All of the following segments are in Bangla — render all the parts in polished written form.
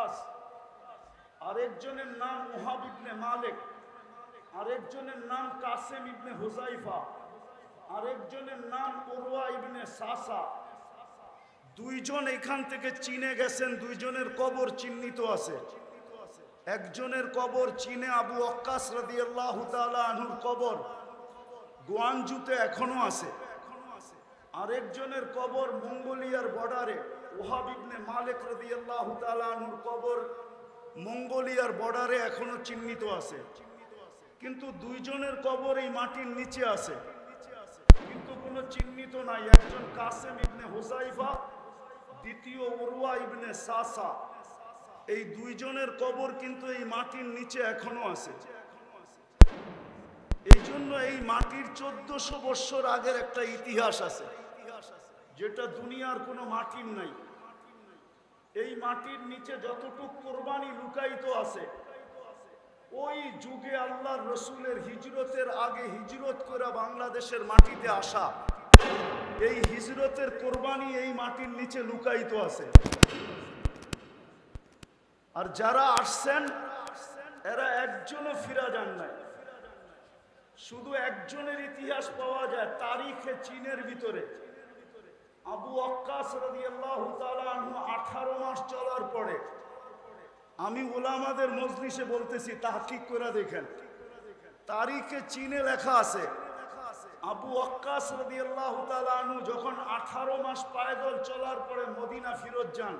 ওয়াক্কাস, আরেকজনের নাম ওহাব ইবনে মালিক, আরেকজনের নাম কাসেম ইবনে হুজাইফা, আরেকজনের নাম উরওয়া ইবনে সাসা। দুইজন এখান থেকে চীনে গেছেন, দুইজনের কবর চিহ্নিত আছে। একজনের কবর চীনে আবু ওয়াক্কাস রাদিয়াল্লাহু তাআলা আনহুর কবর গোয়ানজুতে এখনো আছে। আরেকজনের কবর মঙ্গোলিয়ার বর্ডারে, ওহাব ইবনে মালিক রাদিয়াল্লাহু তাআলা আনহুর কবর মঙ্গোলিয়ার বর্ডারে এখনো চিহ্নিত আছে। কিন্তু দুইজনের কবর এই মাটির নিচে আছে, কিন্তু কোনো চিহ্নিত নাই। একজন কাসেম ইবনে হুজাইফা, দ্বিতীয় উরওয়া ইবনে সাসা। এই দুইজনের কবর কিন্তু এই মাটির নিচে এখনো আছে। এই জন্য এই মাটির 1400 বছর আগের একটা ইতিহাস আছে, যেটা দুনিয়ার কোনো মাটির নাই। এই মাটির নিচে যতটুক কোরবানি লুকায়িত আছে, ওই যুগে আল্লাহর রসুলের হিজরতের আগে হিজরত করে বাংলাদেশের মাটিতে আসা এই হিজরতের কোরবানি এই মাটির নিচে লুকায়িত আছে। আর যারা আসছেন এরা একজনও ফিরা যান নাই। শুধু একজনের ইতিহাস পাওয়া যায় তারিখে চীনের ভিতরে। আবু ওয়াক্কাস রাদিয়াল্লাহু তাআলা আনহু 18 মাস চলার পরে, আমি উলামাদের মজলিসে বলতেছি, তাহকিক করে দেখেন, তারিখে চীনে লেখা আছে আবু ওয়াক্কাস রাদিয়াল্লাহু তাআলা আনহু যখন 18 মাস পায়দল চলার পরে মদিনা ফিরত যান,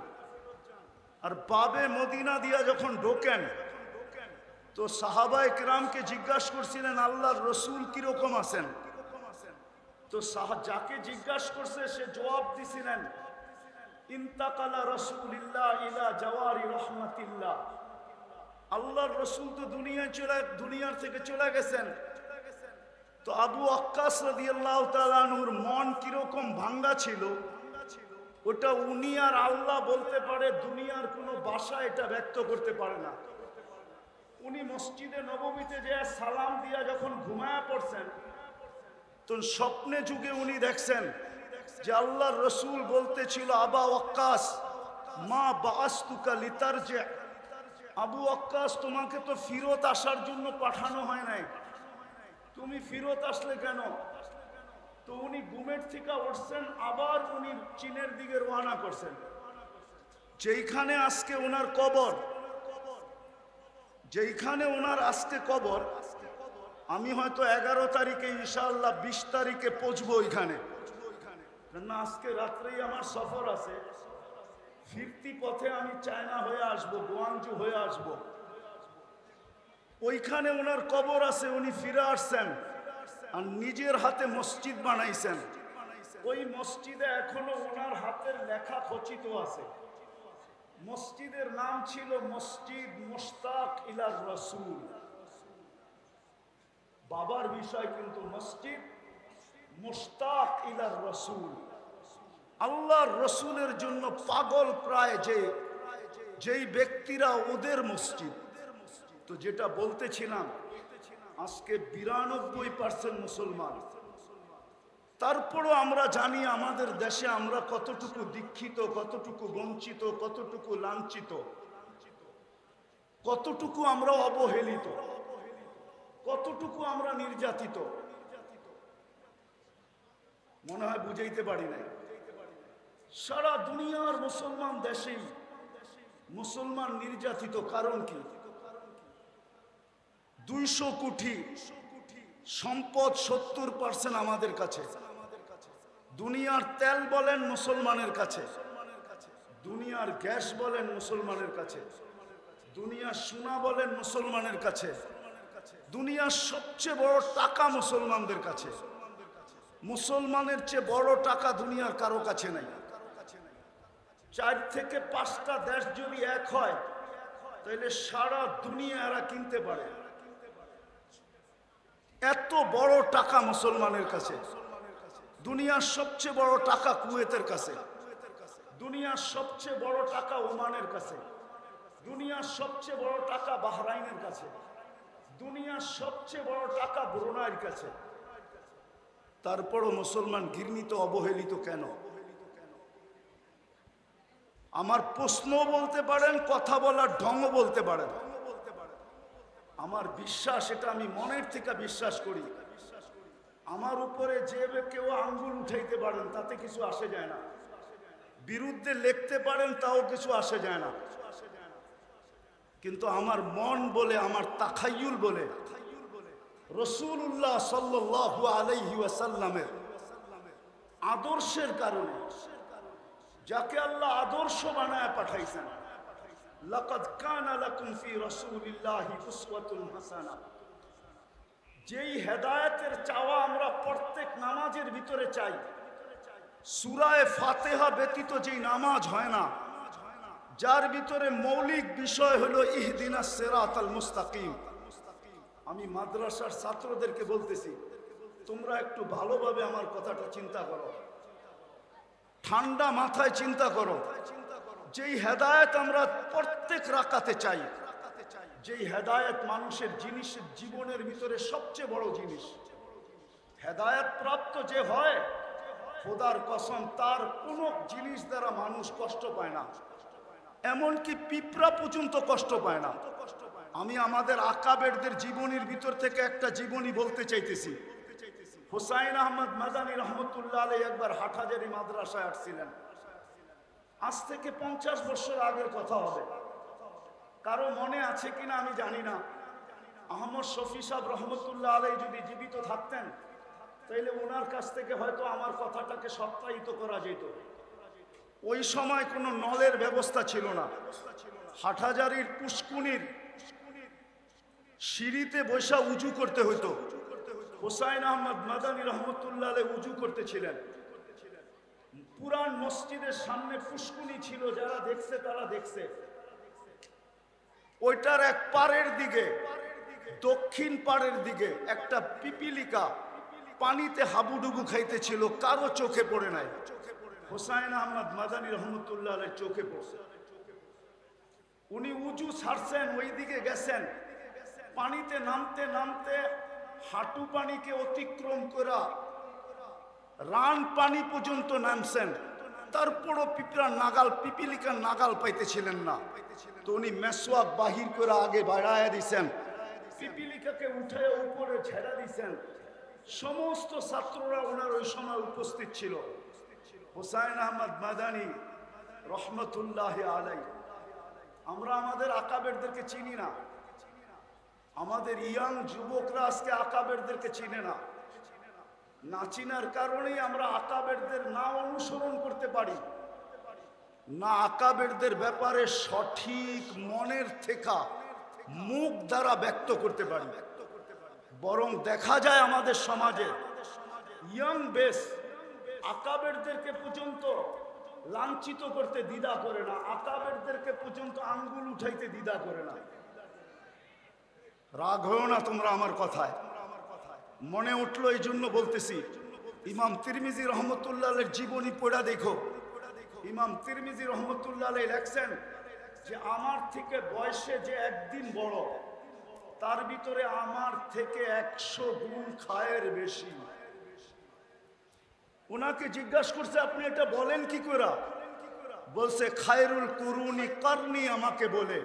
আর বাবে মদিনা দিয়া যখন ঢোকেন, তো সাহাবায়ে কেরামকে জিজ্ঞাসা করছিলেন আল্লাহর রসুল কিরকম আছেন। তো যাকে জিজ্ঞাসা করছে সে জবাব দিছিলেন, ইন্তাকালা রাসূলুল্লাহ ইলা জাওয়ারি রাহমাতিল্লাহ। আল্লাহর রসুল তো দুনিয়ার থেকে চলে গেছেন। তো আবু ওয়াক্কাস রাদিয়াল্লাহু তাআলা আনহুর মন কিরকম ভাঙ্গা ছিল, ওটা উনি আর আল্লাহ বলতে পারে, দুনিয়ার কোনো ভাষা এটা ব্যক্ত করতে পারে না। উনি মসজিদে নববীতে যে সালাম দিয়া যখন ঘুমায়া পড়ছেন, তো স্বপ্নে যুগে উনি দেখছেন যে আল্লাহর রসুল বলতেছিল, আবা ওয়াক্কাস মা বাআসতুকা লিতারজি। আবু ওয়াক্কাস, তোমাকে তো ফিরত আসার জন্য পাঠানো হয় নাই, তুমি ফিরত আসলে কেন? তো উনি ঘুমের থেকে উঠছেন, আবার উনি চীনের দিকে রওনা করছেন, যেইখানে আজকে ওনার কবর, যেইখানে ওনার আজকে কবর। আমি হয়তো 11 তারিখে ইনশাআল্লাহ 20 তারিখে পৌঁছবো ওইখানে, না আজকে রাত্রেই আমার সফর আছে। ফিরতি পথে আমি চায়না হয়ে আসবো, গোয়াংজু হয়ে আসবো। ওইখানে ওনার কবর আছে, উনি ফিরে আসছেন আর নিজের হাতে মসজিদ বানাইছেন। ওই মসজিদে এখনো ওনার হাতের লেখা খচিত আছে। মসজিদের নাম ছিল মসজিদ মুশতাক ইলার রাসূল। বাবার বিষয় কিন্তু মসজিদ মুশতাক ইলার রাসূল। আল্লাহর রসুলের জন্য পাগল প্রায় যেই ব্যক্তিরা, ওদের মসজিদ। তো যেটা বলতেছিলাম, আজকে 92% মুসলমান। তারপরও আমরা জানি আমাদের দেশে আমরা কতটুকু দীক্ষিত, কতটুকু বঞ্চিত, কতটুকু লাঞ্ছিত, কতটুকু আমরা অবহেলিত, কতটুকু আমরা নির্যাতিত। মনে হয় বুঝাইতে পারি নাই। সারা দুনিয়ার মুসলমান দেশেই মুসলমান নির্যাতিত। কারণ কি? 200 কোটি সম্পদ 70% আমাদের কাছে। দুনিয়ার তেল বলেন মুসলমানের কাছে, দুনিয়ার গ্যাস বলেন মুসলমানের কাছে, দুনিয়ার সোনা বলেন মুসলমানের কাছে, দুনিয়ার সবচেয়ে বড় টাকা মুসলমানদের কাছে। মুসলমানের চেয়ে বড় টাকা দুনিয়ার কারো কাছে নাই। 4 থেকে 5টা দেশ যদি এক হয়, তাহলে সারা দুনিয়া এরা কিনতে পারে। এত বড় টাকা মুসলমানের কাছে। দুনিয়ার সবচেয়ে বড় টাকা কুয়েতের কাছে, দুনিয়ার সবচেয়ে বড় টাকা ওমানের কাছে, দুনিয়ার সবচেয়ে বড় টাকা বাহরাইনের কাছে, দুনিয়ার সবচেয়ে বড় টাকা ব্রুনাইয়ের কাছে। তারপরও মুসলমান ঘৃণিত, অবহেলিত কেন? আমার প্রশ্ন বলতে পারেন, কথা বলার ঢংও বলতে পারেন। আমার বিশ্বাস, এটা আমি মনের থেকে বিশ্বাস করি, আমার উপরে যে কেউ আঙ্গুল উঠাইতে পারেন তাতে কিছু আসে যায় না, বিরুদ্ধে লিখতে পারেন তাও কিছু আসে যায় না। কিন্তু আমার মন বলে, আমার তাখায়ুল বলে রাসূলুল্লাহ সাল্লাল্লাহু আলাইহি ওয়াসাল্লামের আদর্শের কারণে, যাকে আল্লাহ আদর্শ বানায় পাঠাইছেন, লাকাদ কানা লাকুম ফি রাসূলিল্লাহি উসওয়াতুন হাসানাহ, যেই হেদায়েতের চাওয়া আমরা প্রত্যেক নামাজের ভিতরে চাই, সূরা ফাতিহা ব্যতীত যেই নামাজ হয় না, যার ভিতরে মৌলিক বিষয় হলো ইহদিনাস সিরাতাল মুস্তাকিম। আমি মাদ্রাসার ছাত্রদেরকে বলতেছি, তোমরা একটু ভালোভাবে আমার কথাটা চিন্তা করো, ঠান্ডা মাথায় চিন্তা করো। যেই হেদায়েত আমরা প্রত্যেক রাকাতে চাই, যেই হেদায়েত মানুষের জীবনের ভিতরে সবচেয়ে বড় জিনিস, হেদায়েত প্রাপ্ত যে হয়, খোদার কসম তার কোন জিনিস দ্বারা মানুষ কষ্ট পায় না, এমনকি পিঁপড়া পর্যন্ত কষ্ট পায় না। আমি আমাদের আকাবেরদের জীবনীর ভিতর থেকে একটা জীবনী বলতে চাইতেছি। হুসাইন আহমদ মাদানী রহমতুল্লাহ আলাইহি একবার হাটহাজারী মাদ্রাসায় আসছিলেন। আজ থেকে 50 বছর আগের কথা হবে, কারো মনে আছে কিনা আমি জানি না। আহমদ শফি সাহেব রহমতুল্লাহ আলাইহি যদি জীবিত থাকতেন, তাইলে ওনার কাছ থেকে হয়তো আমার কথাটাকে সত্যায়িত করা যেত। ওই সময় কোনো নলের ব্যবস্থা ছিল না, হাটহাজারীর পুষ্কুনির সিঁড়িতে বসা উজু করতে হতো। হুসাইন আহমদ মাদানী রহমতুল্লাহ আলাইহি উজু করতেছিলেন। পুরান মসজিদের সামনে পুষ্কুনি ছিল, যারা দেখছে তারা দেখছে। ওইটার এক পাড়ের দিকে, দক্ষিণ পাড়ের দিকে একটা পিপিলিকা পানিতে হাবুডুবু খাইতেছিল, কারো চোখে পড়ে নাই। হুসাইন আহমদ মাদানী রহমতুল্লাহ আলাইহি চোখে পড়ছে। উনি উজু ছাড়ছেন, ওই দিকে গেছেন, পানিতে নামতে নামতে হাঁটু পানিকে অতিক্রম করা রান পানি পর্যন্ত নামছেন, তারপরও পিপিলিকার নাগাল পাইতেছিলেন না। তো উনি মেসওয়াক বাহির করে আগে বাড়াইয়া দিছেন, পিপিলিকাকে উঠে উপরে ছেড়া দিছেন। সমস্ত ছাত্ররা ওনার ওই সময় উপস্থিত ছিল। হুসাইন আহমদ মাদানী রহমতুল্লাহ আলাইহি, আমরা আমাদের আকাবেরদেরকে চিনি না, আমাদের ইয়াং যুবকরা আজকে আকাবেরদেরকে চিনে না। না চিনার কারণেই আমরা আকাবেরদের না অনুসরণ করতে পারি না, আকাবেরদের ব্যাপারে সঠিক মনের থেকে মুখ দ্বারা ব্যক্ত করতে পারি। বরং দেখা যায় আমাদের সমাজে ইয়াং বেস আকাবেরদেরকে পর্যন্ত লাঞ্ছিত করতে দ্বিধা করে না, আকাবেরদেরকে পর্যন্ত আঙ্গুল উঠাইতে দ্বিধা করে না। রাগ হও না তোমরা আমার কথায়, মনে উঠলো এই জন্য বলতেছি। ইমাম তিরমিজি রহমতুল্লাহ আলাইহির জীবনী পড়া দেখো। ইমাম তিরমিজি রহমতুল্লাহ আলাইহি লেখছেন যে আমার থেকে বয়সে যে একদিন বড়, তার ভিতরে আমার থেকে 100 গুণ খায়ের বেশি। ওনাকে জিজ্ঞাসা করছে, আপনি এটা বলেন কি করে? বলছে, খায়রুল কুরুনি কারনি, আমাকে বলে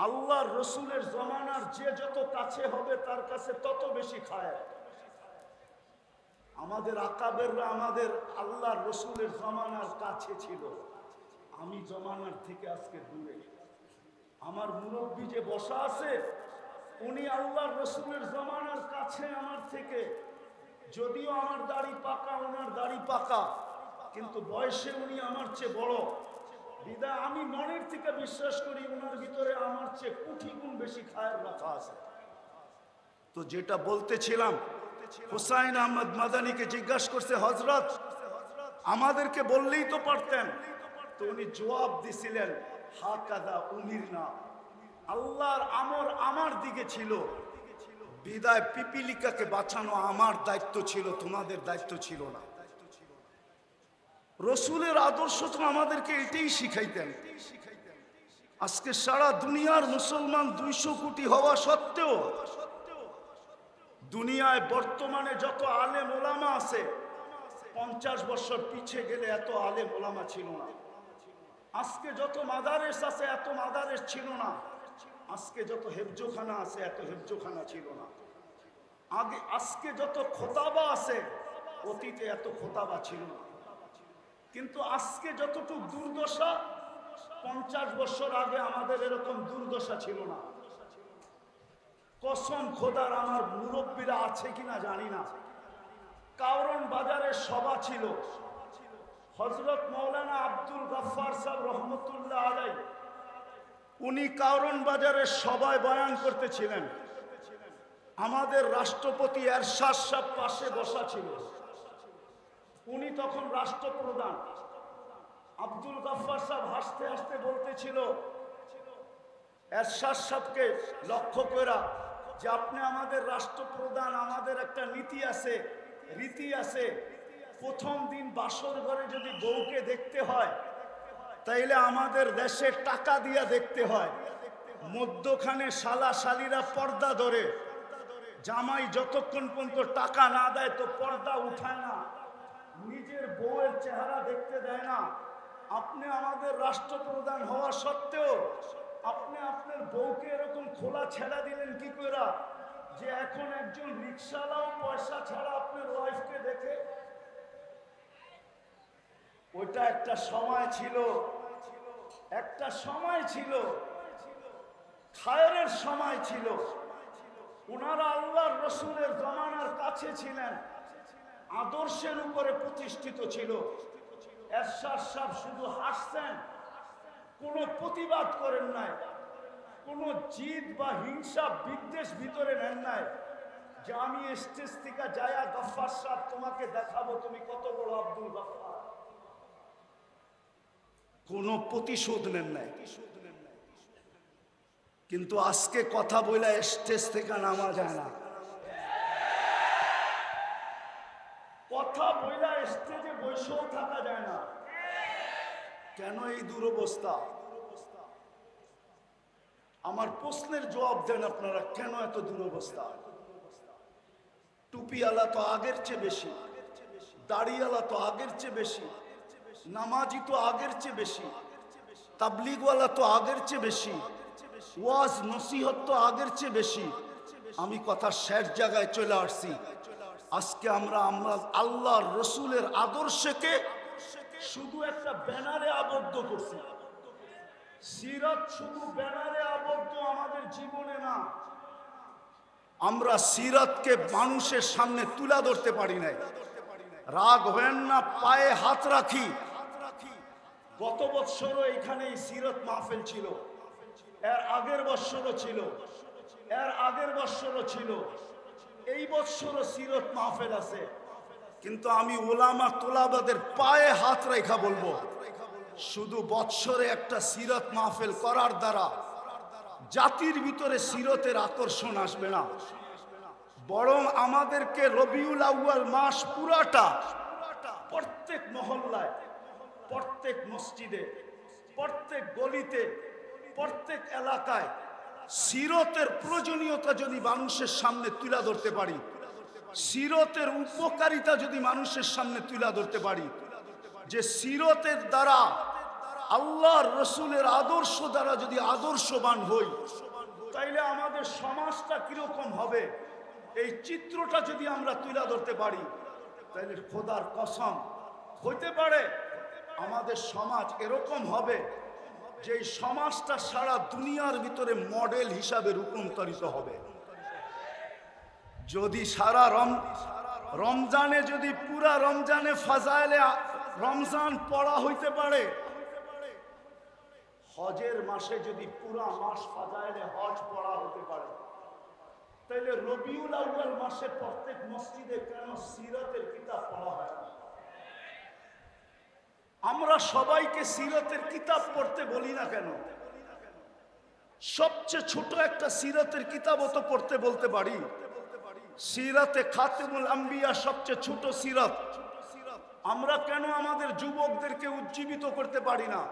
আল্লাহর রসুলের জমানার যে যত কাছে হবে তার কাছে তত বেশি খায়। আমাদের আকাবেররা আমাদের আল্লাহর রসুলের জমানার কাছে ছিল, আমি জমানার থেকে আজকে দূরে। আমার মুরব্বী যে বসা আছে, উনি আল্লাহর রসুলের জমানার কাছে আমার থেকে, যদিও আমার দাড়ি পাকা, ওনার দাড়ি পাকা, কিন্তু বয়সে উনি আমার চেয়ে বড়। বিদায় আমি মনের থেকে বিশ্বাস করি ওনার ভিতরে আমার চেয়ে কোটি গুণ বেশি খায়ের রাখা আছে। তো যেটা বলতেছিলাম, হুসাইন আহমদ মাদানীকে জিজ্ঞাসা করছে, হযরত আমাদেরকে বললেই তো পারতেন। তো উনি জবাব দিছিলেন, হাকাদা উমিরনা, আল্লাহর আমর আমার দিকে ছিল, বিদায় পিপিলিকাকে বাঁচানো আমার দায়িত্ব ছিল, তোমাদের দায়িত্ব ছিল না। রসুলের আদর্শ তো আমাদেরকে এটাই শিখাইতেন। আজকে সারা দুনিয়ার মুসলমান 200 কোটি হওয়া সত্ত্বেও দুনিয়ায় বর্তমানে যত আলেম ওলামা আছে, 50 বছর পিছিয়ে গেলে এত আলেম ওলামা ছিল না। আজকে যত মাদারেস আছে এত মাদারেস ছিল না, আজকে যত হেফজোখানা আছে এত হেফজোখানা ছিল না, আজকে যত খোতাবা আছে অতীতে এত খোতাবা ছিল না। কিন্তু আজকে যতটুকু দুর্দশা 50 বছর আগে আমাদের এরকম দুর্দশা ছিল না। কসম খোদার, আমার মুরব্বীরা আছে কিনা জানি না, কারণ বাজারে সভা ছিল, হযরত মাওলানা আব্দুল গফফার সাহেব রহমতুল্লাহ আলাই উনি কারণ বাজারের সভায় বয়ান করতেছিলেন। আমাদের রাষ্ট্রপতি এরশাদ সাহেব পাশে বসা ছিল, উনি তখন রাষ্ট্রপ্রধান। আব্দুল গফফার সাহেব হাসতে হাসতে বলতেছিল এরশাদ সাহেবকে লক্ষ্য করা যে আপনি আমাদের রাষ্ট্রপ্রধান, আমাদের একটা নীতি আছে, রীতি আছে, প্রথম দিন বাসর ঘরে যদি বউকে দেখতে হয় তাইলে আমাদের দেশে টাকা দিয়ে দেখতে হয়, মধ্যখানে শালা শালিরা পর্দা ধরে, জামাই যতক্ষণ পর্যন্ত টাকা না দেয় তো পর্দা উঠায় না, নিজের বউয়ের চেহারা দেখতে দেয় না। আপনি আমাদের রাষ্ট্রপ্রধান হওয়া সত্ত্বেও আপনি আপনার বউকে এরকম খোলা ছেড়া দিলেন কি করে যে এখন একজন রিকশাওয়ালাও পয়সা ছাড়া আপনার ওয়াইফকে দেখে? ওইটা একটা সময় ছিল, একটা সময় ছিল, খায়রের সময় ছিল। ওনারা আল্লাহর রসুলের জমানার কাছে ছিলেন, আদর্শের উপরে প্রতিষ্ঠিত ছিল। এরশাদ সাহেব শুধু হাসছেন, কোনো প্রতিবাদ করেন নাই, কোনো জিদ বা হিংসা বিদ্বেষ ভিতরে নেন নাই যে আমি স্টেজ থেকে যায়া গফফার সাহেব তোমাকে দেখাবো তুমি কত বড় আব্দুল গফফার। কোনো প্রতিশোধ নেন নাই। কিন্তু আজকে কথা বলে স্টেজ থেকে নামা যায় না, কথা বইলা স্টেজে বসেও থাকা যায় না। কেন এই দুরবস্থা? আমার প্রশ্নের জবাব দেন আপনারা, কেন এত দুরবস্থা? টুপিওয়ালা তো আগের চেয়ে বেশি, দাড়িওয়ালা তো আগের চেয়ে বেশি, নামাজি তো আগের চেয়ে বেশি, তাবলিগওয়ালা তো আগের চেয়ে বেশি, ওয়াজ নসিহত তো আগের চেয়ে বেশি। আমি কথা শেষ জায়গায় চলে আসছি। আজকে আমরা আল্লাহর রসুলের আদর্শকে শুধু একটা ব্যানারে আবদ্ধ করছি। সিরাত শুধু ব্যানারে আবদ্ধ আমাদের জীবনে না। আমরা সিরাতকে মানুষের সামনে তুলে ধরতে পারি নাই। রাগ হয়েন না, পায়ে হাত রাখি। গত বৎসরও এখানে সিরাত মাহফিল ছিল, এর আগের বৎসরও ছিল, এর আগের বৎসরও ছিল, এই বৎসরও সিরাত মাহফিল আছে। কিন্তু আমি ওলামা তোলাবাদের পায়ে হাত রেখা বলবো, শুধু বৎসরে একটা সিরাত মাহফিল করার দ্বারা জাতির ভিতরে সিরতের আকর্ষণ আসবে না, বরং আমাদেরকে রবিউল আউয়াল মাস পুরাটা প্রত্যেক মহল্লায়, প্রত্যেক মসজিদে, প্রত্যেক গলিতে, প্রত্যেক এলাকায় সিরতের প্রয়োজনীয়তা যদি মানুষের সামনে তুলে ধরতে পারি, সিরতের উপকারিতা যদি মানুষের সামনে তুলে ধরতে পারি, যে সিরতের দ্বারা আল্লাহর রসুলের আদর্শ দ্বারা যদি আদর্শবান হই তাইলে আমাদের সমাজটা কিরকম হবে, এই চিত্রটা যদি আমরা তুলে ধরতে পারি তাইলে খোদার কসম হইতে পারে আমাদের সমাজ এরকম হবে যে এই সমাজটা সারা দুনিয়ার ভিতরে মডেল হিসাবে রূপান্তরিত হবে। যদি সারা রমজানে যদি পুরা রমজানে ফাজাইলে রমজান পড়া হইতে পারে, হজের মাসে যদি পুরা মাস ফাজাইলে হজ পড়া হতে পারে, তাইলে রবিউল আউয়াল মাসে প্রত্যেক মসজিদে কেন সিরাতের কিতাব পড়া হয় না? আমরা সবাইকে সিরাতের কিতাব পড়তে বলি না কেন? সবচেয়ে ছোট একটা সিরাতের কিতাবও তো পড়তে বলতে পারি। সিরাতে খাতেমুল আম্বিয়া সবচেয়ে ছোট সিরাত, আমরা কেন আমাদের যুবকদেরকে উজ্জীবিত করতে পারি না?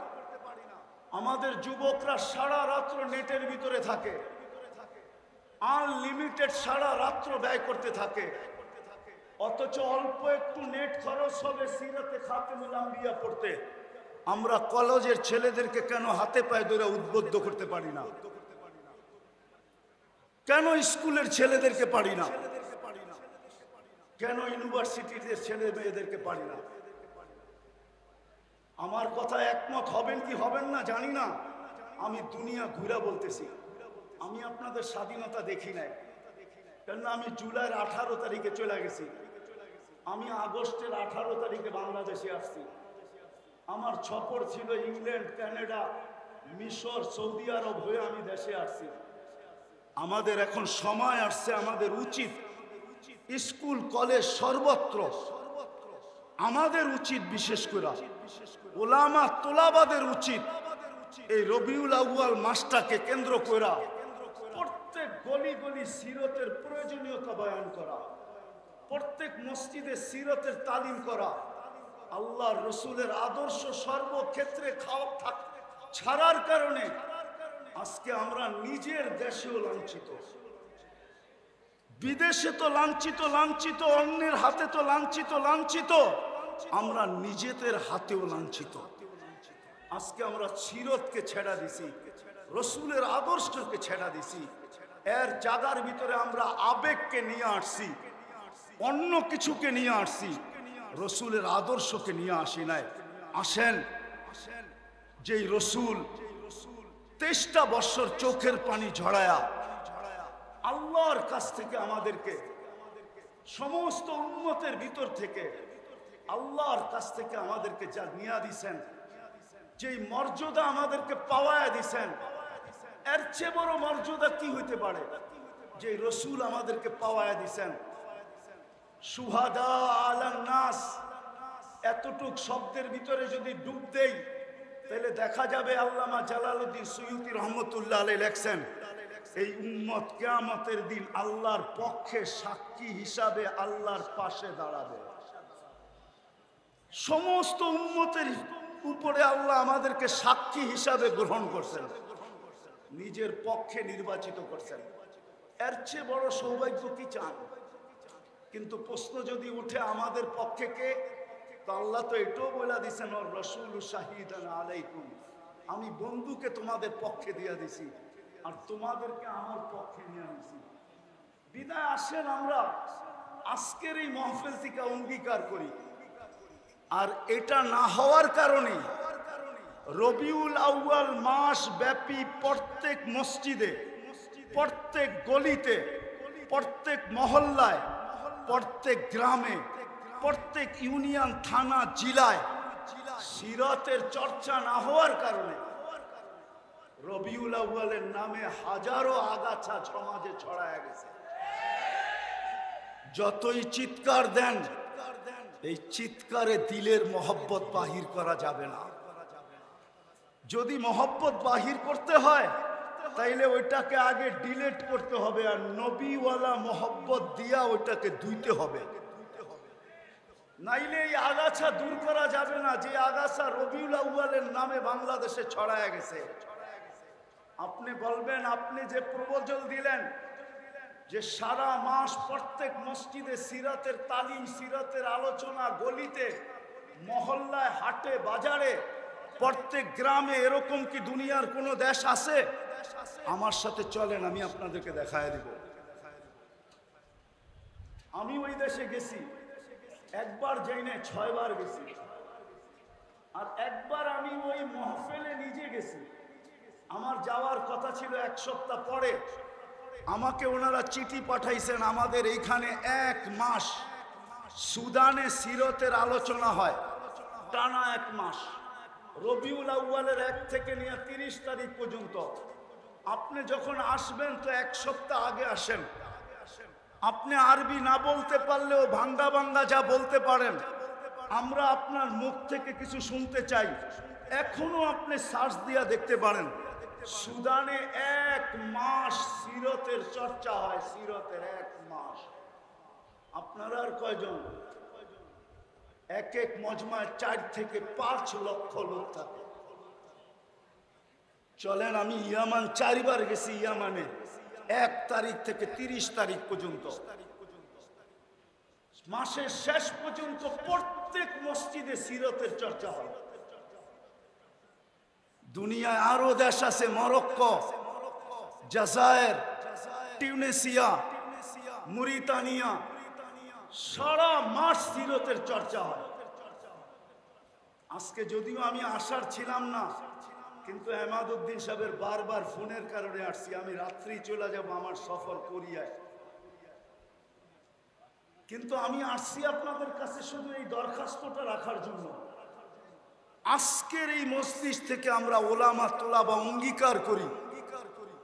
আমাদের যুবকরা সারা রাত্র নেটের ভিতরে থাকে, আনলিমিটেড সারা রাত্র ব্যয় করতে থাকে, অথচ অল্প একটু নেট খরচ হবে সিরাতে খাতেমুল আম্বিয়া পড়তে। আমরা কলেজের ছেলেদেরকে কেন হাতে পায়ে ধরে উদ্বুদ্ধ করতে পারি না? কেন স্কুলের ছেলেদেরকে পারি না? কেন ইউনিভার্সিটির ছেলে মেয়েদেরকে পারি না? আমার কথা একমত হবেন কি হবেন না জানি না। আমি দুনিয়া ঘুরা বলতেছি, আমি আপনাদের স্বাধীনতা দেখি নাই, কেননা আমি জুলাইয়ের 18 তারিখে চলে গেছি। আমি আগস্টের 18 তারিখে বাংলাদেশে আসছি। আমার সফর ছিল ইংল্যান্ড, কানাডা, মিশর, সৌদি আরব হয়ে আমি দেশে আসছি। আমাদের এখন সময় আসছে, আমাদের উচিত স্কুল কলেজ সর্বত্র আমাদের উচিত, বিশেষ করে ওলামা তোলাবাদের উচিত এই রবিউল আউয়াল মাসটাকে কেন্দ্র করে প্রত্যেক গলি গলি সিরতের প্রয়োজনীয়তা বয়ান করা, প্রত্যেক মসজিদে সিরতের তালিম করা, আল্লাহর রসুলের আদর্শ সর্বক্ষেত্রে ছাড়ার কারণে আজকে আমরা নিজের দেশেও লাঞ্ছিত, বিদেশে তো লাঞ্ছিত, অন্যের হাতে তো লাঞ্ছিত, আমরা নিজেদের হাতেও লাঞ্ছিত। আজকে আমরা সিরতকে ছেড়া দিছি, রসুলের আদর্শকে ছেড়া দিছি। এর জায়গার ভিতরে আমরা আবেগকে নিয়ে আসছি, অন্য কিছুকে নিয়ে আসছি, রসুলের আদর্শকে নিয়ে আসি নাই। আসেন, যেই রসুল 23টা বছর চোখের পানি ঝরায়া আল্লাহর কাছ থেকে আমাদেরকে, সমস্ত উম্মতের ভিতর থেকে আল্লাহর কাছ থেকে আমাদেরকে যা নিয়া দিছেন, যেই মর্যাদা আমাদেরকে পাওয়ায়া দিছেন, এর চেয়ে বড় মর্যাদা কি হইতে পারে? যে রসুল আমাদেরকে পাওয়ায়া দিছেন। সুহাদা আলান নাস, এতটুক শব্দের ভিতরে যদি ডুব দেই তাহলে দেখা যাবে আল্লামা জালালউদ্দিন সুয়ুতি রহমতুল্লাহ আলাইহি লেখছেন, এই উম্মত কিয়ামতের দিন আল্লাহর পক্ষে সাক্ষী হিসাবে আল্লাহর পাশে দাঁড়াবে। সমস্ত উম্মতের উপরে আল্লাহ আমাদেরকে সাক্ষী হিসাবে গ্রহণ করছেন, নিজের পক্ষে নির্বাচিত করছেন। এর চেয়ে বড় সৌভাগ্য কি চান? কিন্তু প্রশ্ন যদি উঠে আমাদের পক্ষে কে, তো আল্লাহ তো এটাও বলে দিছেন, ওর রসুল শাহিদান আলাইকুম, আমি বন্ধুকে তোমাদের পক্ষে দিয়ে দিছি আর তোমাদেরকে আমার পক্ষে নিয়ে আনছি। বিদায় আসেন আমরা আজকের এই মাহফিল থেকে অঙ্গীকার করি। আর এটা না হওয়ার কারণে রবিউল আউয়াল মাস ব্যাপী প্রত্যেক মসজিদে, প্রত্যেক গলিতে, প্রত্যেক মহল্লায়, প্রত্যেক গ্রামে, প্রত্যেক ইউনিয়ন, থানা, জেলায় সিরাতের চর্চা না হওয়ার কারণে রবিউল আউয়ালের নামে হাজারো আগাছা সমাজে ছড়ায় গেছে। যতই চিৎকার দেন, এই চিৎকারে দিলের মহব্বত বাহির করা যাবে না। যদি মহব্বত বাহির করতে হয় তাইলে ওইটাকে আগে ডিলেট করতে হবে, আর নবীওয়ালা মহব্বত দিয়া ওইটাকে ধুইতে হবে, নাইলে এই আগাছা দূর করা যাবে না। যে আগাছা রবিউল আউয়ালের নামে বাংলাদেশে ছড়ায় গেছে। আপনি বলবেন, আপনি যে প্রবচন দিলেন যে সারা মাস প্রত্যেক মসজিদে সিরাতের তালিম, সিরাতের আলোচনা, গলিতে, মহল্লায়, হাটে, বাজারে, প্রত্যেক গ্রামে, এরকম কি দুনিয়ার কোনো দেশ আছে? আমার সাথে চলেন, আমি আপনাদেরকে দেখায় দিব। আমি ওই দেশে গেছি, একবার যাই না, 6 বার গেছি। আর একবার আমি ওই মহফিলে নিজে গেছি। আমার যাওয়ার কথা ছিল 1 সপ্তাহ পরে। আমাকে ওনারা চিঠি পাঠাইছেন, আমাদের এইখানে 1 মাস সুদানে সিরতের আলোচনা হয়, টানা 1 মাস, রবিউল আউয়ালের 1 থেকে নিয়ে 30 তারিখ পর্যন্ত। আপনি যখন আসবেন তো 1 সপ্তাহ আগে আসেন। আপনি আরবি না বলতে পারলেও ভাঙ্গা ভাঙ্গা যা বলতে পারেন, আমরা আপনার মুখ থেকে কিছু শুনতে চাই। এখনো আপনি সার্চ দিয়া দেখতে পারেন, সুদানে 1 মাস সিরতের চর্চা হয়, সিরতের 1 মাস। আপনারা আর কয়জন? এক এক মজমায় 4 থেকে 5 লক্ষ লোক থাকে। চলেন, আমি ইয়ামান 4 বার গেছি। ইয়ামানে 1 তারিখ থেকে 30 তারিখ পর্যন্ত, মাসের শেষ পর্যন্ত প্রত্যেক মসজিদে সিরতের চর্চা হয়। দুনিয়ায় আরো দেশ আছে, মরক্কো, জাজায়ের, টিউনিসিয়া, মরিতানিয়া, সারা মাস সিরতের চর্চা হয়। আজকে যদিও আমি আসার ছিলাম না, কিন্তু এমাদউদ্দিন সাহেবের বারবার ফোনের কারণে আসছি। আমি রাত্রি চলে যাব আমার সফর কোরিয়ায়, কিন্তু আমি আসছি আপনাদের কাছে শুধু এই দরখাস্তটা রাখার জন্য। আজকের এই মজলিস থেকে আমরা ওলামা তোলাবা অঙ্গীকার করি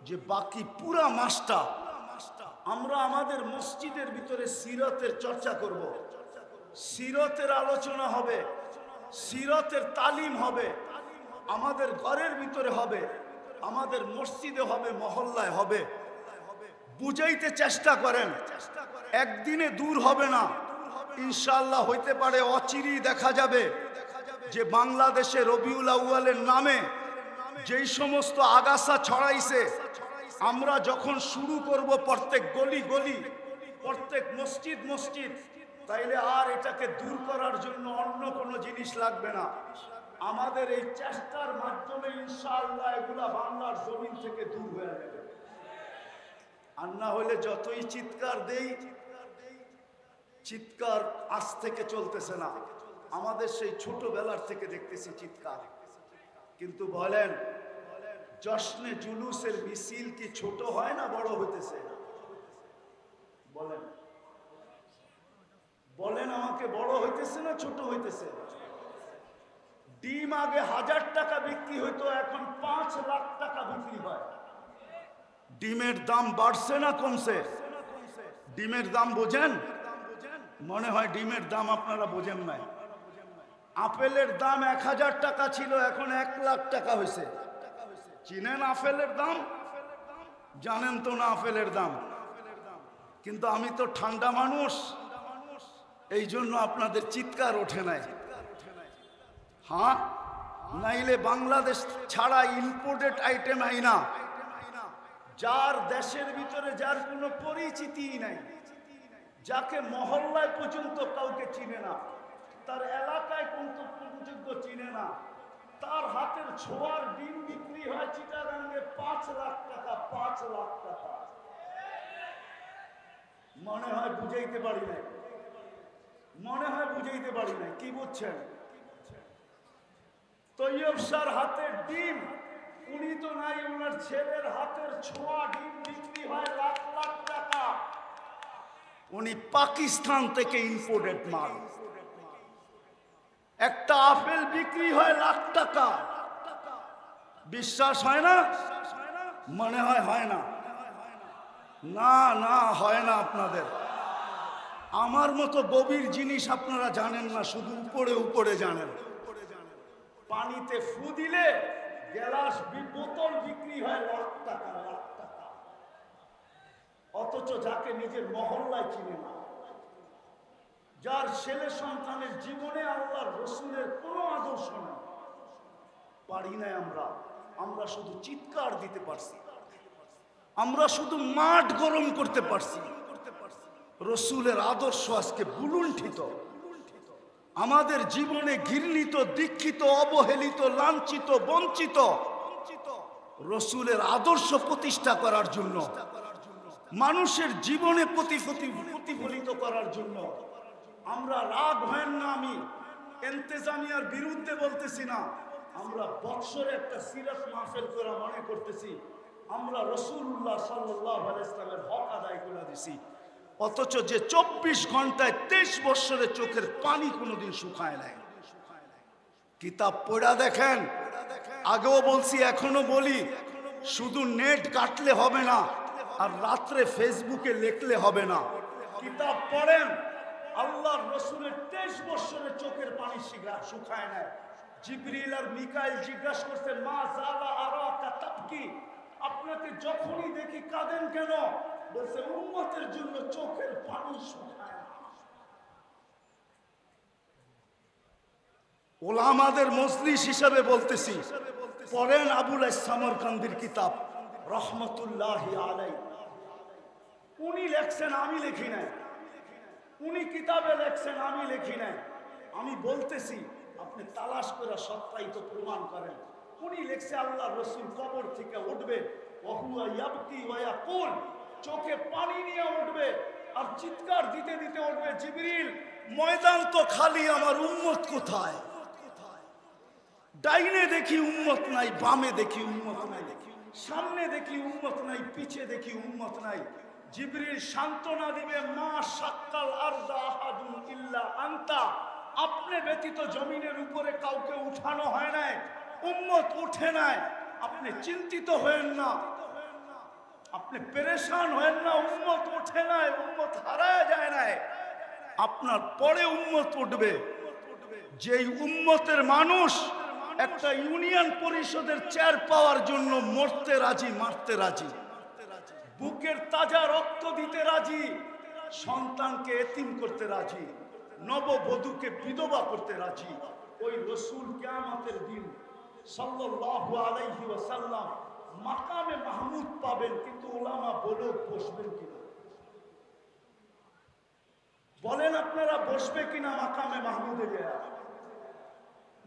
যে বাকি পুরা মাসটা আমরা আমাদের মসজিদের ভিতরে সিরতের চর্চা করব, সিরতের আলোচনা হবে, সিরতের তালিম হবে, আমাদের ঘরের ভিতরে হবে, আমাদের মসজিদে হবে, মহল্লায় হবে। বুঝাইতে চেষ্টা করেন, একদিনে দূর হবে না, ইনশাআল্লাহ হইতে পারে অচিরেই দেখা যাবে যে বাংলাদেশে রবিউল আউয়ালের নামে যেই সমস্ত আগাছা ছড়াইছে, আমরা যখন শুরু করব প্রত্যেক গলি গলি, প্রত্যেক মসজিদ মসজিদ, তাইলে আর এটাকে দূর করার জন্য অন্য কোনো জিনিস লাগবে না। আমাদের এই চেষ্টার মাধ্যমে ইনশাআল্লাহ এগুলা বাংলার জমিন থেকে দূর হয়ে যাবে। আর না হলে যতই চিৎকার দেই, চিৎকার আজ থেকে চলতেছে না, আমাদের সেই ছোটবেলার থেকে দেখতেছি চিৎকার। কিন্তু বলেন, জশ্নে জুলুসের মিছিল কি ছোট হয় না বড় হইতেছে? বলেন বলেন আমাকে, বড় হইতেছে না ছোট হইতেছে? ডিম আগে 1000 টাকা বিক্রি হইতো, এখন 5 লাখ টাকা বিক্রি হয়। ডিমের দাম বাড়ছে না কমছে? ডিমের দাম বোঝেন? মনে হয় ডিমের দাম আপনারা বোঝেন নাই। আপেলের দাম 1000 টাকা ছিল, এখন 1 লাখ টাকা হয়েছে। চিনেন আপেলের দাম? জানেন তো না আপেলের দাম? কিন্তু আমি তো ঠান্ডা মানুষ, এই জন্য আপনাদের চিৎকার ওঠে নাই। হ্যাঁ, নাইলে বাংলাদেশ ছাড়া ইম্পোর্টেড আইটেম আইনা, যার দেশের ভিতরে যার কোনো পরিচিতি নাই, যাকে মহল্লায় পর্যন্ত কাউকে চিনে না, তার এলাকায় কিন্তু পর্যন্ত চিনে না, তার হাতের ছোঁয়ার ডিম বিক্রি হয় চিটাগাঙ্গে 5 লাখ টাকা। 5 লাখ টাকা। মনে হয় বুঝাইতে পারি নাই, মনে হয় বুঝাইতে পারি নাই। কি বুঝছেন? তৈয়ব শাহর হাতের ডিম, উনি তো নাই, ওনার ছেলের হাতের ছোঁয়া ডিম বিক্রি হয় লাখ লাখ টাকা। উনি পাকিস্তান থেকে ইম্পোর্টেড মাল। একটা আপেল বিক্রি হয় লাখ টাকা। বিশ্বাস হয় না? মনে হয় হয় না? না না, হয় না আপনাদের। আমার মতো গভীর জিনিস আপনারা জানেন না, শুধু উপরে উপরে জানেন। পানিতে ফু দিলে গ্লাস বোতল বিক্রি হয় লাখ টাকা, লাখ টাকা। অথচ যাকে নিজের মহল্লায় চিনে না, যার ছেলে সন্তানের জীবনে আল্লাহর রসুলের কোনো আদর্শ নেই, পারি নাই আমরা। আমরা শুধু চিৎকার দিতে পারছি, আমরা শুধু মাঠ গরম করতে পারছি। রসুলের আদর্শ আজকে বুলুণ্ঠিত। আমাদের জীবনে ঘৃণিত, দীক্ষিত, অবহেলিত, লাঞ্ছিত, বঞ্চিত। রসুলের আদর্শ প্রতিষ্ঠা করার জন্য, মানুষের জীবনে প্রতিফলিত করার জন্য আমরা, রাগ হয় না, আমি ইন্তেজামিয়ার বিরুদ্ধে বলতেছি না, আমরা বৎসরে একটা সিরাত মাহফিল করা মনে করতেছি আমরা রাসূলুল্লাহ সাল্লাল্লাহু আলাইহি ওয়াসাল্লামের হক আদায় করে দিছি। অথচ যে 24 ঘন্টায় 23 বছরের চোখের পানি কোনোদিন শুকায় নাই। কিতাব পড়া দেখেন। আগেও বলছি, এখনো বলি, শুধু নেট কাটলে হবে না, আর রাত্রে ফেসবুকে লিখলে হবে না। কিতাব পড়েন। আল্লাহর রাসূলের 23 বছরের চোখের পানি শুকায় নাই। জিবরিল আর মিকাইল জিজ্ঞাসা করতে, মা জালা আরাকা তাবকি, আপনাকে যখনই দেখি কাঁদেন কেন? বলছে, উম্মতের জন্য চোখের পানি শুকায় না। ওলামাদের মজলিস হিসাবে বলতেছি, পড়েন আবুল সামরকান্দির কিতাব রহমতুল্লাহি আলাইহি। উনি লেখছেন, আমি লিখি নাই। উনি কিতাবে লেখছেন, আমি লিখি নাই। আমি বলতেছি, আপনি তালাশ করে সত্যায়িত প্রমাণ করেন। উনি লেখছে আল্লাহ রসুল কবর থেকে উঠবে, ওহুয়া ইয়াবকি ওয়া ইয়াকুল, চোখে পানি নিয়ে উঠবে আর চিৎকার দিতে দিতে উঠবে, জিবরিল ময়দান তো খালি, আমার উম্মত কোথায়? ডাইনে দেখি উম্মত নাই, বামে দেখি উম্মত নাই, সামনে দেখি উম্মত নাই, পিছে দেখি উম্মত নাই। জিবরিল সান্ত্বনা দিবে, মা শাক্কাল আরদা আহাদুন ইল্লা আনতা, আপনি ব্যতীত জমিনের উপরে কাউকে উঠানো হয় নাই, উম্মত উঠে নাই, আপনি চিন্তিত হয়েন না, আপনি পেরেশান হয়েন না, উম্মত ওঠে নাই, উম্মত হারায় যায় নাই, আপনার পরে উম্মত উঠবে। যেই উম্মতের মানুষ একটা ইউনিয়ন পরিষদের চেয়ার পাওয়ার জন্য মরতে রাজি, মারতে রাজি, বুকের তাজা রক্ত দিতে রাজি, সন্তানকে এতিম করতে রাজি, নববধূকে বিধবা করতে রাজি, ওই রসুল কিয়ামতের দিন সাল্লাল্লাহু আলাইহি ওয়াসাল্লাম মাকামে মাহমুদ পাবেন। কিন্তু উলামা বলো বসবেন কিনা? বলেন আপনারা বসবে কিনা মাকামে মাহমুদে গিয়া?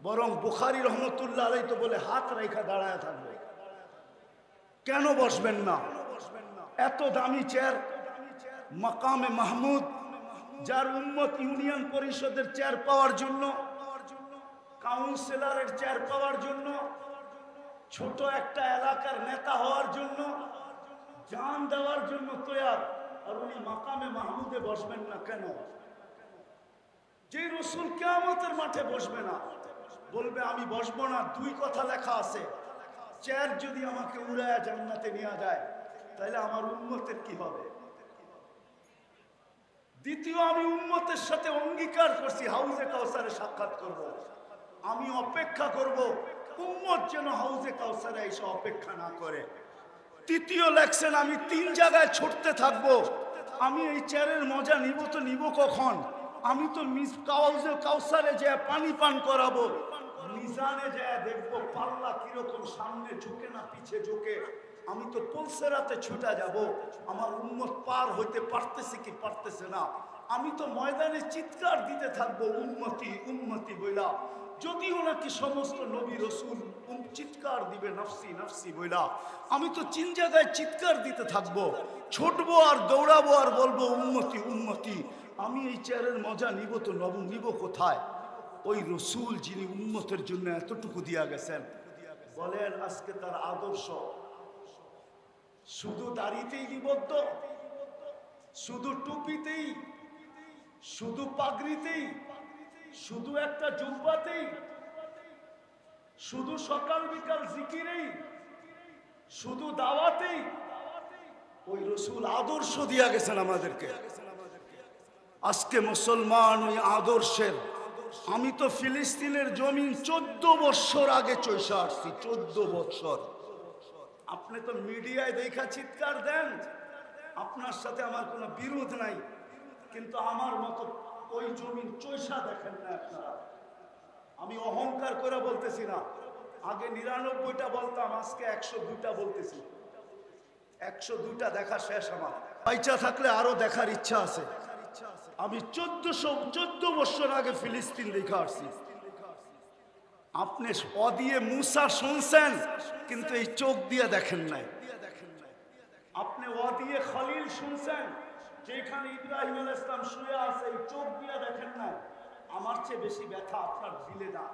বরং বুখারী রহমতুল্লাহ আলাইহি তো বলে হাত রেখা দাঁড়ায় থাকবে। কেন বসবেন না? এত দামি চেয়ার, মাকামে মাহমুদ, যার উম্মত ইউনিয়ন পরিষদের চেয়ার পাওয়ার জন্য, কাউন্সিলরের চেয়ার পাওয়ার জন্য, ছোট একটা এলাকার নেতা হওয়ার জন্য, জান দেওয়ার জন্য তৈয়ার, আর উনি মাকামে মাহমুদে বসবেন না কেন? যে রসুল কিয়ামতের মাঠে বসবে না, বলবে আমি বসবো না, দুই কথা লেখা আছে, চেয়ার যদি আমাকে উড়ায় জান্নাতে নিয়ে যায় তাহলে আমার উম্মতের কি হবে? দ্বিতীয়, আমি উম্মতের সাথে অঙ্গীকার করছি হাউজে কাউসারে সাক্ষাৎ করব, আমি অপেক্ষা করব, উম্মত যেন হাউজে কাউসারে এসে অপেক্ষা না করে। তৃতীয় লেখছেন, আমি 3 জায়গায় ছুটতে থাকবো, আমি এই চেয়ারের মজা নিব তো নিব কখন? আমি তো হাউজে কাউসারে যে পানি পান করাবো, মিজানে যায় দেখবো পাল্লা কিরকম, সামনে ঝুঁকে না পিছে ঝুঁকে, আমি তো পুলসেরাতে ছুটা যাব, আমার উম্মত পার হইতে পারতেছে কি পারতেছে না, আমি তো ময়দানে চিৎকার দিতে থাকবো উম্মতি উম্মতি বইলা, যদিও নাকি সমস্ত নবী রসুল চিৎকার দিবে নাফসি নাফসি বইলা, আমি তো 3 জায়গায় চিৎকার দিতে থাকবো, ছুটবো আর দৌড়াবো আর বলবো উম্মতি উম্মতি। আমি এই চেয়ারের মজা নিব তো নিব কোথায়? ওই রসুল যিনি উম্মতের জন্য এতটুকু দিয়া গেছেন, বলেন আজকে তার আদর্শ শুধু দাড়িতেই নিবদ্ধ, শুধু টুপিতেই, শুধু পাগড়িতেই, শুধু একটা জুব্বাতেই, শুধু সকাল বিকাল জিকিরেই, শুধু দাওয়াতেই? ওই রসুল আদর্শ দিয়া গেছেন আমাদেরকে। আজকে মুসলমান ওই আদর্শের, আমি তো ফিলিস্তিনের জমিন 14 বছর আগে চইসা আসছি, 14 বছর। আপনি তো মিডিয়ায় দেখা চিৎকার দেন, আপনার সাথে আমার কোনো বিরোধ নাই, কিন্তু আমার মতো ওই জমিন চইসা দেখেন না আপনারা। আমি অহংকার করে বলতেছি না, আগে 99টা বলতাম, আজকে 102টা বলতেছি। 102টা দেখা শেষ, আমার পয়সা থাকলে আরো দেখার ইচ্ছা আছে। আমি 14 বছর আগে ফিলিস্তিন দেখা আসছি। আপনি দিয়ে মুসা শুনছেন, কিন্তু এই চোখ দিয়ে দেখেন নাই। আপনি দিয়ে খলিল শুনছেন, যেখানে ইব্রাহিম আলাইহিস সালাম শুয়ে আছে, এই চোখ দিয়ে দেখেন নাই। আমার চেয়ে বেশি ব্যথা আপনার দিলে না,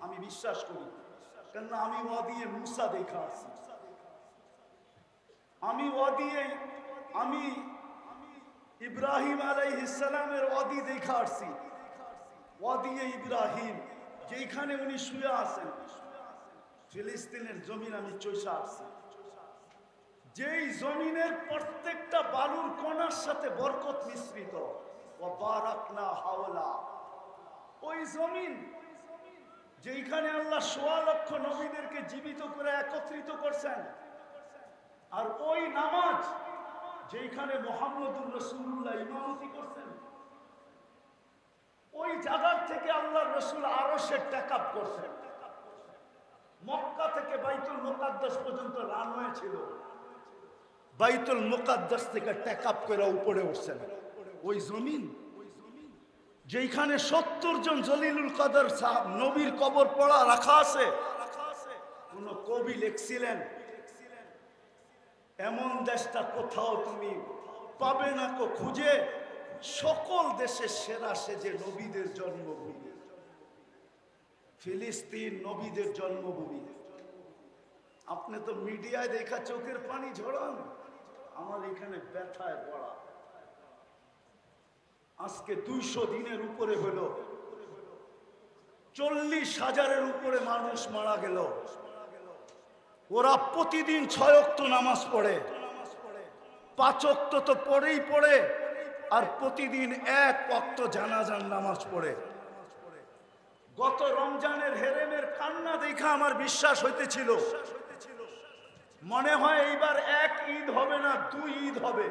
আমি বিশ্বাস করি, কেননা আমি দিয়ে মুসা দেখা আসছি। আমি ইব্রাহিম আলাইহিস সালামের ওয়াদি দেখা আসছি। ওয়াদিয়ে ইব্রাহিম, যেখানে উনি শুয়ে আছেন, ফিলিস্তিনের জমিন আমি চইসা আসছি। যেই জমিনের প্রত্যেকটা বালুর কণার সাথে বরকত মিশ্রিত, ওয়া বারাকনা হাওলা, ওই জমিন যেখানে আল্লাহ ১৬ লক্ষ নবীদেরকে জীবিত করে একত্রিত করছেন, আর ওই নামাজ যেখানে মুহাম্মদুর রাসূলুল্লাহ ইমামতি করছেন, ওই জায়গার থেকে আল্লাহর রাসূল আরশের টেকআপ করছেন। মক্কা থেকে বাইতুল মুকাদ্দাস পর্যন্ত রানওয়ে ছিল, বাইতুল মুকাদ্দাস থেকে টেকআপ করে উপরে উঠছেন। ওই জমিন যেখানে 70 জন জলিলুল কদর সাহাব নবীর কবর পড়া রাখা আছে, কোন কবি লিখছিলেন, এমন দেশটা কোথাও তুমি পাবে না কো খুঁজে, সকল দেশের সেরা সেজে নবীদের জন্মভূমি। ফিলিস্তিন নবীদের জন্মভূমি। আপনি তো মিডিয়ায় দেখা চোখের পানি ঝরান, আমার এখানে ব্যথায় পড়া। আজকে 200 দিনের উপরে হলো, 40,000-এর উপরে মানুষ মারা গেল। ওরা প্রতিদিন 6 ওয়াক্ত নামাজ পড়ে, 5 ওয়াক্ত তো পড়েই পড়ে, আর প্রতিদিন 1 ওয়াক্ত জানাজার নামাজ পড়ে। গত রমজানের হেরেমের কান্না দেখে আমার বিশ্বাস হইতেছিল, মনে হয় এইবার 1 ঈদ হবে না, 2 ঈদ হবে।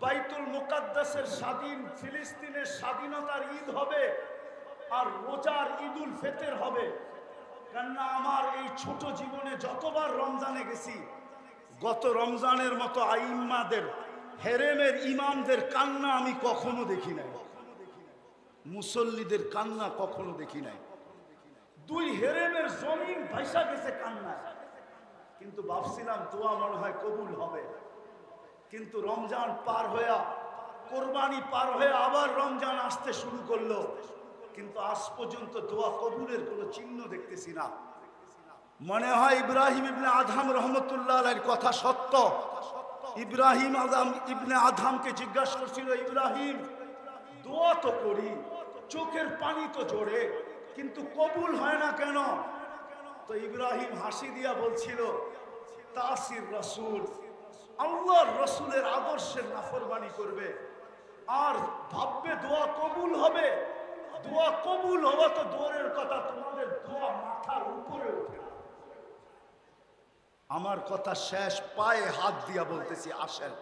বাইতুল মুকাদ্দাসের স্বাধীন, ফিলিস্তিনের স্বাধীনতার ঈদ হবে, আর রোজার ঈদুল ফিতর হবে। কেননা আমার এই ছোট জীবনে যতবার রমজানে গেছি, গত রমজানের মতো আইম্মাদের, হেরেমের ইমামদের কান্না আমি কখনো দেখি নাই, মুসল্লিদের কান্না কখনো দেখি নাই। 2 হেরেমের জমিন ভাইসা গেছে কান্না। কিন্তু ভাবছিলাম দোয়া মনে হয় কবুল হবে। কিন্তু রমজান পার হয়ে, কোরবানি পার হয়ে আবার রমজান আসতে শুরু করলো, কিন্তু আজ পর্যন্ত দোয়া কবুলের কোনো চিহ্ন দেখতেছি না। মনে হয় ইব্রাহিম ইবনে আদহাম রহমতুল্লাহ আলাইহির কথা সত্য। ইব্রাহিম ইবনে আদহামকে জিজ্ঞাসা করছিল, ইব্রাহিম দোয়া তো করি, চোখের পানি তো ঝরে, কিন্তু কবুল হয় না কেন? তো ইব্রাহিম হাসি দিয়া বলছিল, তাসির রাসূল, আল্লাহর রাসূলের আদর্শের নাফরমানি করবে আর ভাববে দোয়া কবুল হবে। দোয়া কবুল হওয়া তো দূরের কথা, তোমাদের দোয়া মাথার উপরে ওঠে না। আমার কথা শেষ, পায়ে হাত দিয়া বলতেছি, আসেন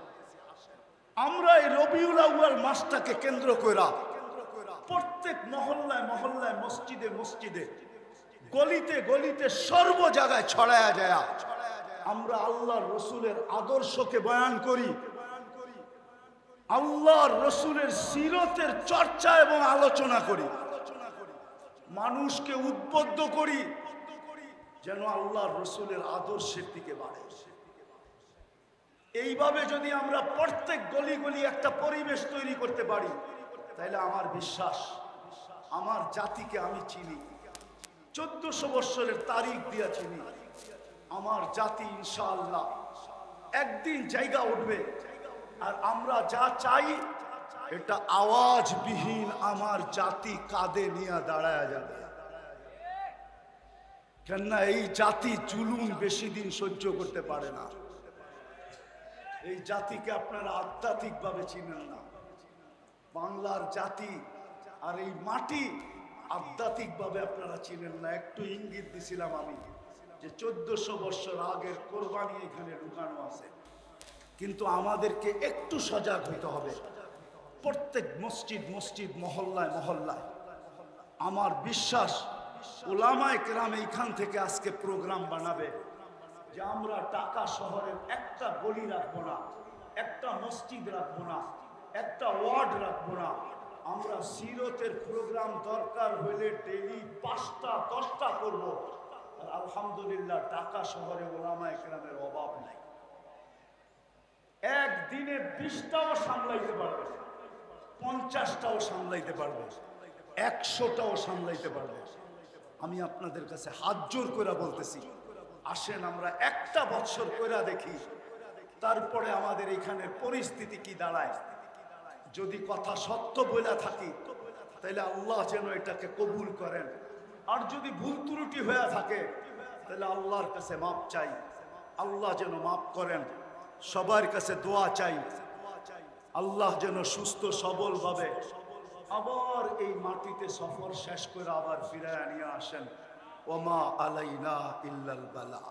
আমরা এই রবিউল আউয়াল মাসটাকে কেন্দ্র কইরা প্রত্যেক মহল্লায় মহল্লায়, মসজিদে মসজিদে, গলিতে গলিতে, সর্ব জায়গায় ছড়ায়া যায় আমরা আল্লাহর রসুলের আদর্শকে বয়ান করি, আল্লাহর রসুলের সিরতের চর্চা এবং আলোচনা করি, মানুষকে উদ্বুদ্ধ করি যেন আল্লাহর রসুলের আদর্শের দিকে বাড়ে। এইভাবে যদি আমরা প্রত্যেক গলি গলি একটা পরিবেশ তৈরি করতে পারি, তাহলে আমার বিশ্বাস, আমার জাতিকে আমি চিনি, 1400 বৎসরের তারিখ দিয়া চিনি। আমার জাতি ইনশাআল্লাহ একদিন জায়গা উঠবে, আর আমরা যা চাই এটা আওয়াজবিহীন আমার জাতি কাঁধে নিয়ে দাঁড়ায় যাবে। কেননা এই জাতি জুলুম বেশি দিন সহ্য করতে পারে না। এই জাতিকে আপনারা আধ্যাত্মিকভাবে চিনেন না। বাংলার জাতি আর এই মাটি আধ্যাত্মিকভাবে আপনারা চিনেন না। একটু ইঙ্গিত দিছিলাম আমি যে 1400 বৎসর আগের কোরবানি এখানে ঢুকানো আছে, কিন্তু আমাদেরকে একটু সজাগ হইতে হবে। প্রত্যেক মসজিদ মসজিদ, মহল্লায় মহল্লায় আমার বিশ্বাস উলামায়ে কেরাম এইখান থেকে আজকে প্রোগ্রাম বানাবে যে আমরা ঢাকা শহরের একটা গলি রাখবো না, একটা মসজিদ রাখবো না, একটা ওয়ার্ড রাখবো না। আমরা সিরতের প্রোগ্রাম দরকার হইলে ডেইলি 5টা 10টা করব। আর আলহামদুলিল্লাহ ঢাকা শহরে উলামায়ে কেরামের অভাব নাই। একদিনে 20টাও সামলাইতে পারবে, 50টাও সামলাইতে পারবে, 100টাও সামলাইতে পারবে। আমি আপনাদের কাছে হাত জোর করে বলতেছি, আসেন আমরা একটা বছর কইরা দেখি, তারপরে আমাদের এখানে পরিস্থিতি কি দাঁড়ায়। যদি কথা সত্য বলে থাকি তাহলে আল্লাহ যেন এটাকে কবুল করেন, আর যদি ভুল ত্রুটি হয়ে থাকে তাহলে আল্লাহর কাছে মাপ চাই, আল্লাহ যেন মাপ করেন। সবার কাছে দোয়া চাই, আল্লাহ যেন সুস্থ সবল ভাবে আবার এই মাটিতে সফর শেষ করে আবার ফিরে নিয়ে আসেন। ওমা আলাইনা ইল্লাল বালা।